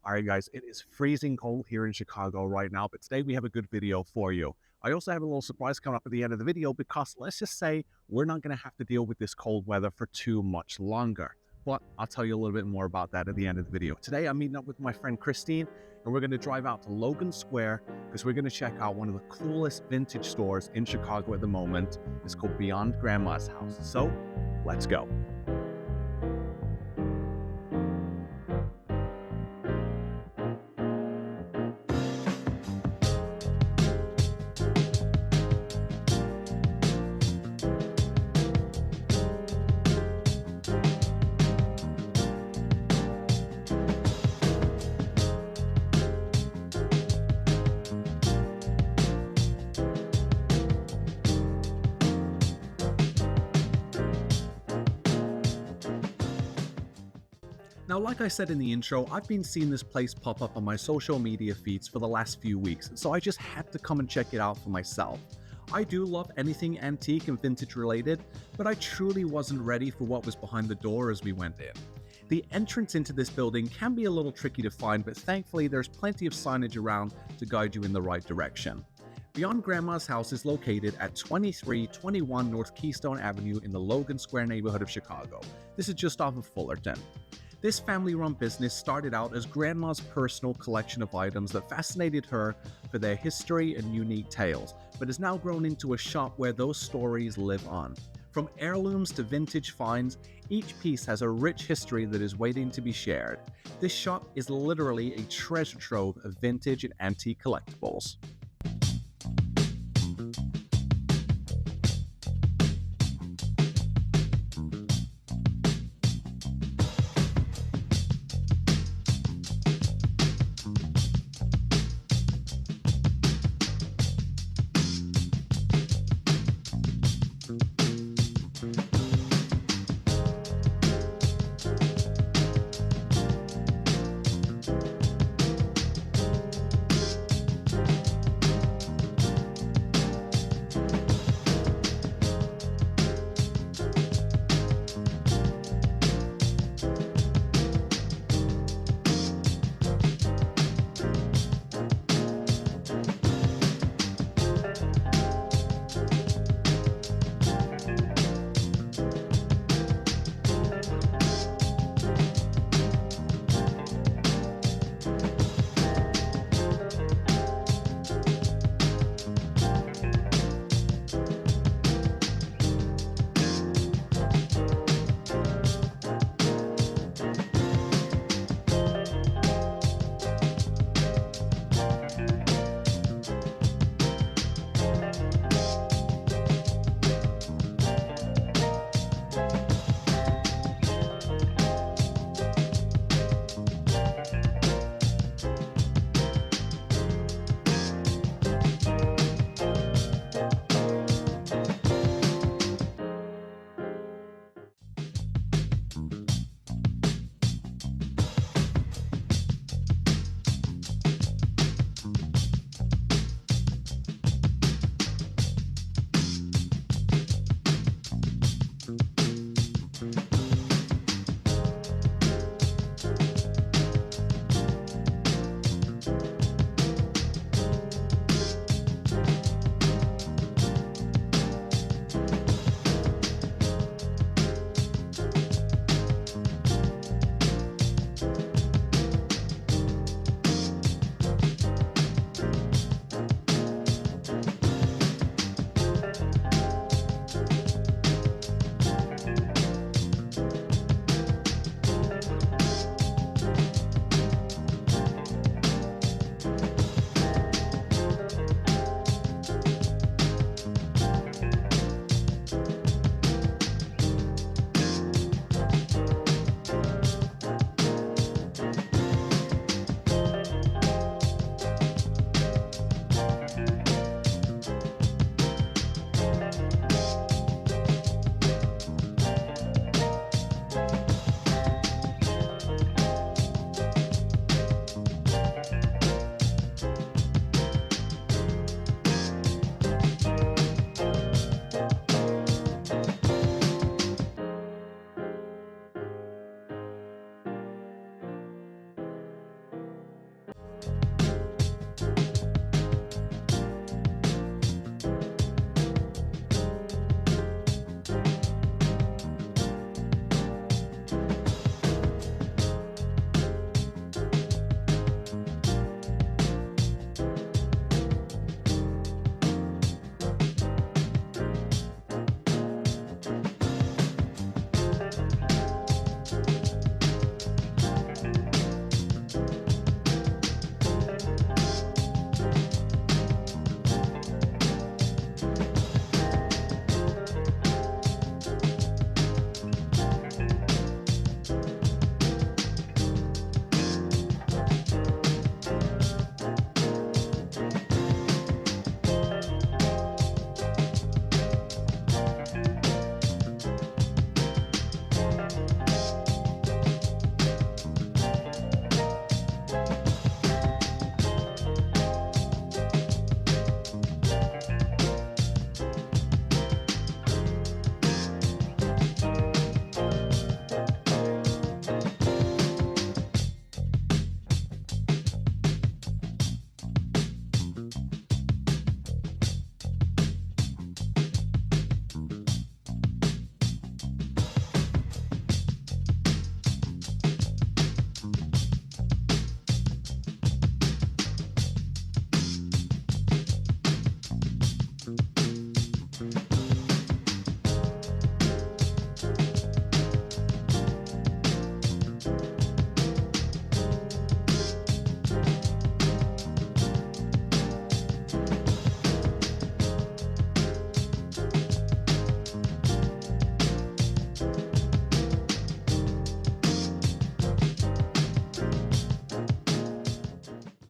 All right, guys, it is freezing cold here in Chicago right now, but today we have a good video for you. I also have a little surprise coming up at the end of the video because let's just say we're not going to have to deal with this cold weather for too much longer. But I'll tell you a little bit more about that at the end of the video. Today, I'm meeting up with my friend Christine, and we're going to drive out to Logan Square because we're going to check out one of the coolest vintage stores in Chicago at the moment. It's called Beyond Grandma's House. So let's go. Now, like I said in the intro, I've been seeing this place pop up on my social media feeds for the last few weeks, so I just had to come and check it out for myself. I do love anything antique and vintage related, but I truly wasn't ready for what was behind the door as we went in. The entrance into this building can be a little tricky to find, but thankfully there's plenty of signage around to guide you in the right direction. Beyond Grandma's House is located at 2321 North Keystone Avenue in the Logan Square neighborhood of Chicago. This is just off of Fullerton. This family-run business started out as Grandma's personal collection of items that fascinated her for their history and unique tales, but has now grown into a shop where those stories live on. From heirlooms to vintage finds, each piece has a rich history that is waiting to be shared. This shop is literally a treasure trove of vintage and antique collectibles.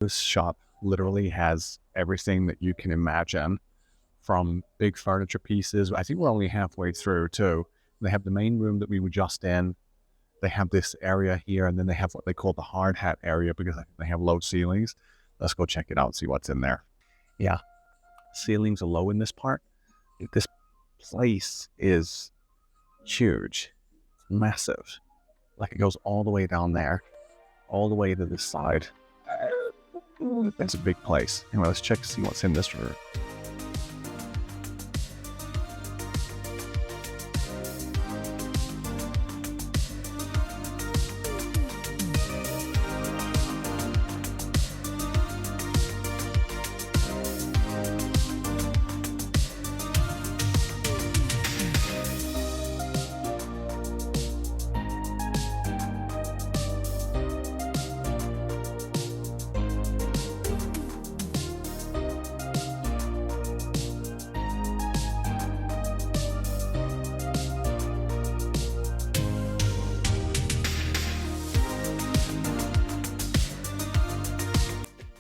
This shop literally has everything that you can imagine, from big furniture pieces. I think we're only halfway through too. They have the main room that we were just in. They have this area here, and then they have what they call the hard hat area because I think they have low ceilings. Let's go check it out and see what's in there. Yeah, ceilings are low in this part. This place is huge. It's massive. Like, it goes all the way down there, all the way to this side. It's a big place. Anyway, let's check to see what's in this room.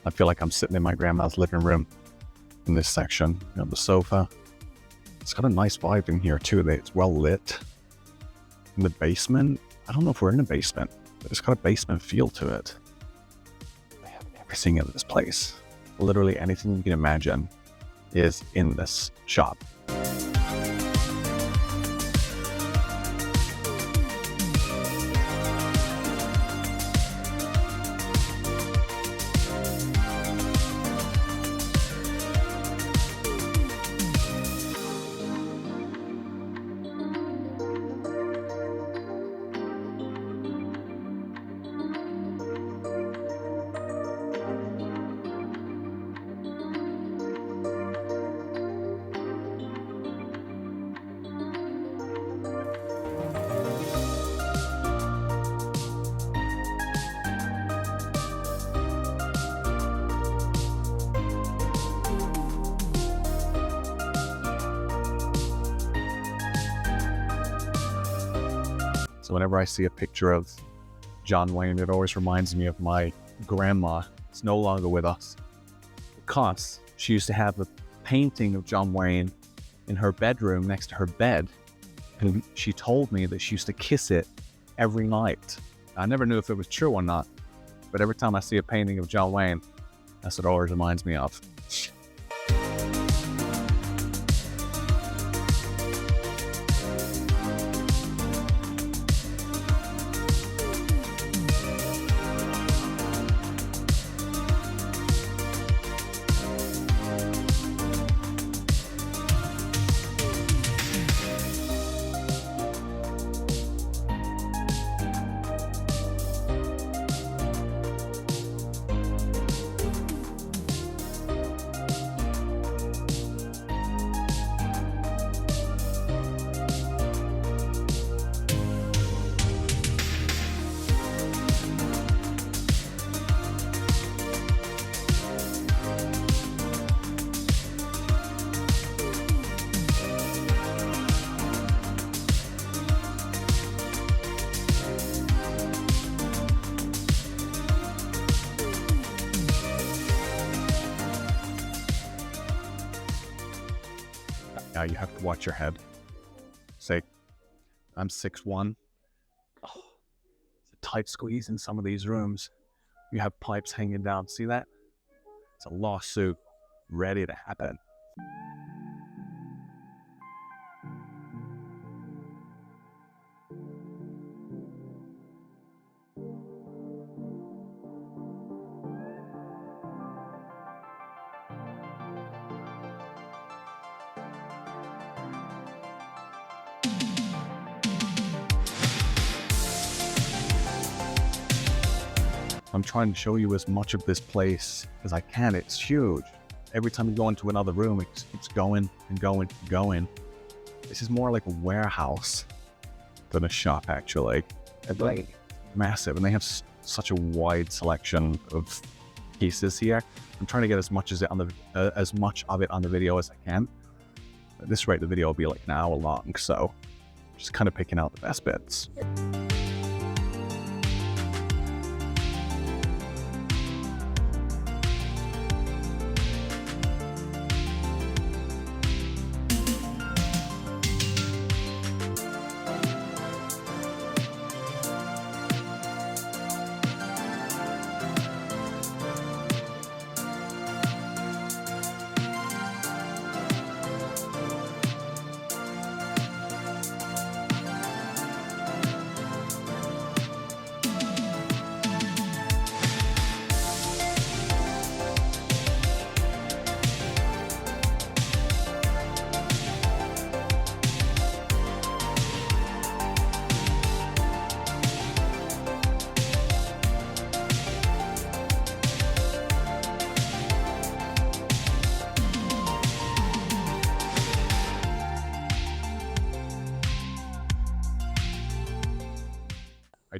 I feel like I'm sitting in my grandma's living room in this section. You know, the sofa. It's got a nice vibe in here too. It's well lit. In the basement, I don't know if we're in a basement, but it's got a basement feel to it. They have everything in this place. Literally anything you can imagine is in this shop. So whenever I see a picture of John Wayne, it always reminds me of my grandma. It's no longer with us because she used to have a painting of John Wayne in her bedroom next to her bed. And she told me that she used to kiss it every night. I never knew if it was true or not, but every time I see a painting of John Wayne, that's what it always reminds me of. Now you have to watch your head. Say, I'm 6'1". Oh, it's a tight squeeze in some of these rooms. You have pipes hanging down. See that? It's a lawsuit ready to happen. I'm trying to show you as much of this place as I can. It's huge. Every time you go into another room, it keeps going and going and going. This is more like a warehouse than a shop, actually. It's like massive, and they have such a wide selection of pieces here. I'm trying to get as much of it on the video as I can. At this rate, the video will be like an hour long, so just kind of picking out the best bits.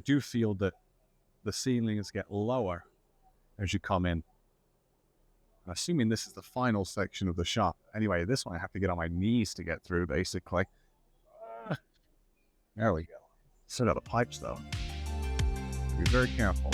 do feel that the ceilings get lower as you come in. I'm assuming this is the final section of the shop. Anyway, this one I have to get on my knees to get through, basically. There we go. Set out the pipes, though. Be very careful.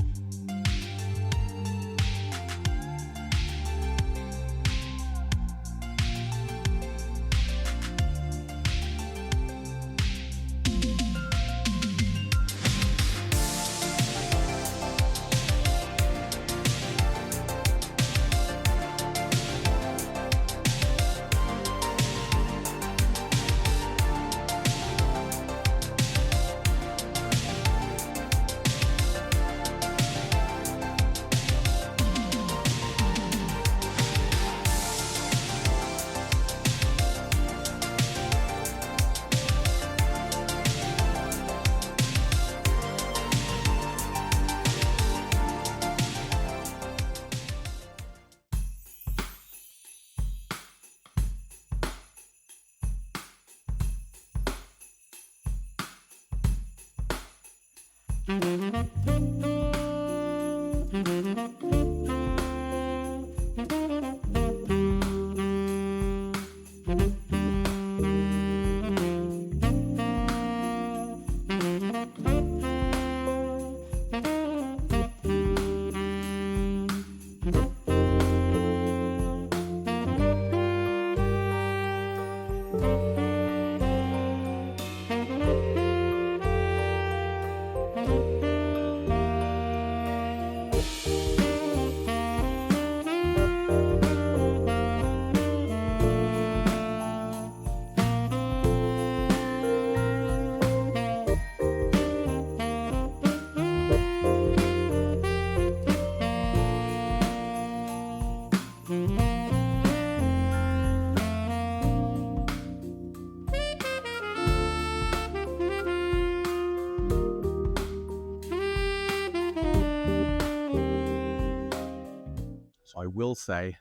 So I will say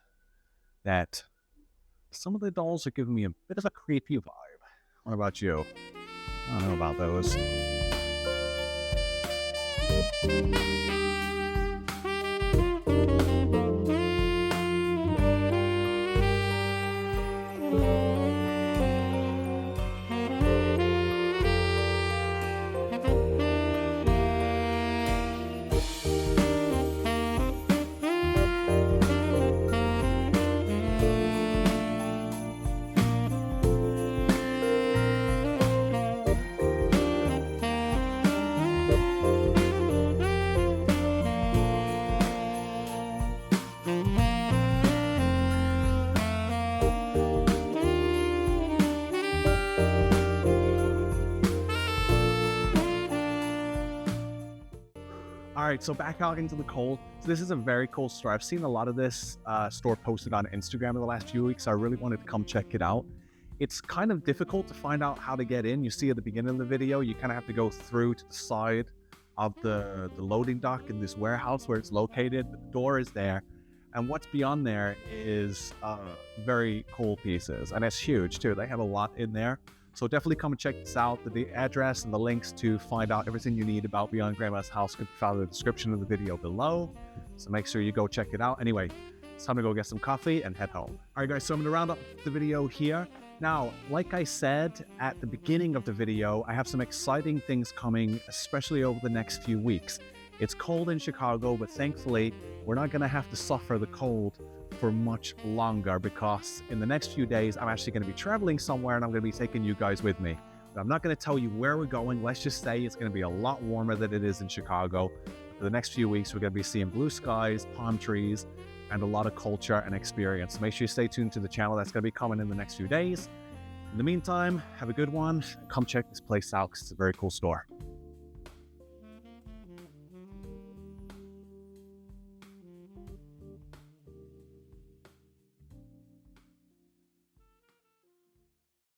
that some of the dolls are giving me a bit of a creepy vibe. What about you? I don't know about those. All right, so back out into the cold. So this is a very cool store. I've seen a lot of this store posted on Instagram in the last few weeks. So I really wanted to come check it out. It's kind of difficult to find out how to get in. You see at the beginning of the video, you kind of have to go through to the side of the loading dock in this warehouse where it's located. The door is there. And what's beyond there is very cool pieces. And it's huge too. They have a lot in there. So definitely come and check this out. The address and the links to find out everything you need about Beyond Grandma's House can be found in the description of the video below. So make sure you go check it out. Anyway, it's time to go get some coffee and head home. All right, guys, so I'm going to round up the video here. Now, like I said at the beginning of the video, I have some exciting things coming, especially over the next few weeks. It's cold in Chicago, but thankfully, we're not going to have to suffer the cold for much longer, because in the next few days I'm actually going to be traveling somewhere and I'm going to be taking you guys with me. But I'm not going to tell you where we're going. Let's just say it's going to be a lot warmer than it is in Chicago. For the next few weeks we're going to be seeing blue skies, palm trees, and a lot of culture and experience. Make sure you stay tuned to the channel. That's going to be coming in the next few days. In the meantime, have a good one. Come check this place out because it's a very cool store.